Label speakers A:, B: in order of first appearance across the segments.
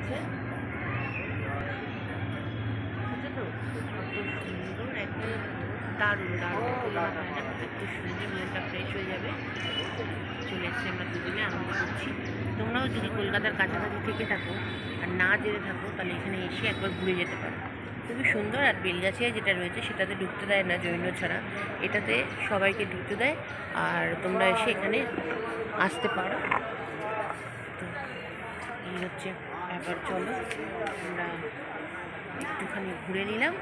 A: লাগছে। কত সুন্দর একটা দারুণ দারুণ তুলনা হয় না, এত সুন্দর, মনটা ফ্রেশ হয়ে যাবে। চলে এসেছি আমরা দুজনে, আনন্দ করছি। তোমরাও যদি কলকাতার কাছাকাছি থেকে থাকো আর না যেতে থাকো, তাহলে এখানে এসে একবার ঘুরে যেতে পারো। খুবই সুন্দর। আর বেলগাছিয়া যেটা রয়েছে সেটাতে ঢুকতে দেয় না জৈন ছাড়া, এটাতে সবাইকে ঢুকতে দেয়। আর তোমরা এসে এখানে আসতে পারো। তো এই হচ্ছে ব্যাপার। চলো আমরা একটুখানি ঘুরে নিলাম।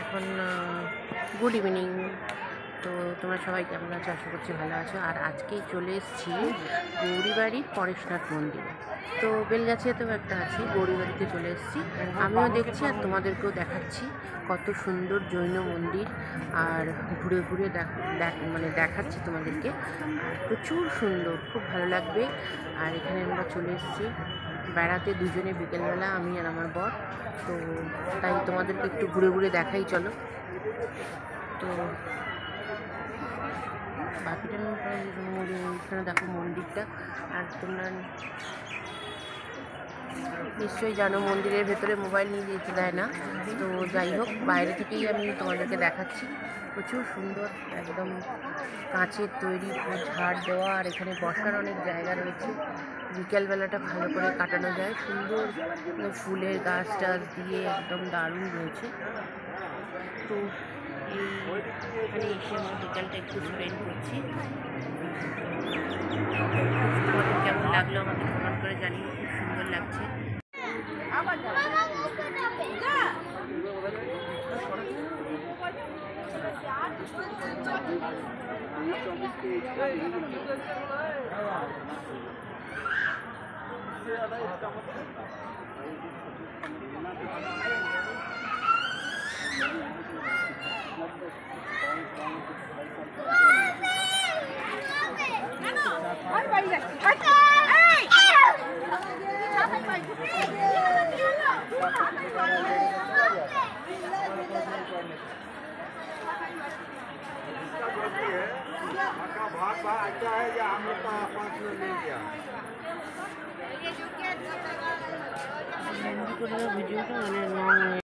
A: এখন গুড ইভিনিং। তো তোমরা সবাই কেমন আছো? আশা করছি ভালো আছো। আর আজকেই চলে এসেছি গৌরীবাড়ির পরেশনাথ মন্দিরে। তো বেলগাছিয়াতেও একটা আছে, গৌরীবাড়িতে চলে এসেছি। আমিও দেখছি আর তোমাদেরকেও দেখাচ্ছি কত সুন্দর জৈন মন্দির। আর ঘুরে ঘুরে মানে দেখাচ্ছি তোমাদেরকে। আর প্রচুর সুন্দর, খুব ভালো লাগবে। আর এখানে আমরা চলে এসেছি বেড়াতে দুজনে, বিকেলবেলা আমি আর আমার বর। তো তাই তোমাদেরকে একটু ঘুরে ঘুরে দেখাই, চলো। তো বাকিটা ওইখানে দেখো মন্দিরটা। আর তোমরা নিশ্চয়ই জানো মন্দিরের ভেতরে মোবাইল নিয়ে যেতে দেয় না। তো যাই হোক, বাইরে থেকেই আমি তোমাদেরকে দেখাচ্ছি। প্রচুর সুন্দর, একদম কাঁচের তৈরি, ঝাড় দেওয়া। আর এখানে বসার অনেক জায়গা রয়েছে। বিকেলবেলাটা ভালো করে কাটানো যায়, সুন্দর ফুলের গাছ টাছ দিয়ে একদম দারুণ রয়েছে। তো এইখানে এসে আমরা বিকালটা একটু স্পেন্ড করছি। তোমাদের কেমন লাগলো আমাকে কমেন্ট করে জানিয়ে, খুব সুন্দর লাগছে।
B: अच्छा है या हम लोग का 5 मिनट नहीं किया
A: ভিডিওটা মানে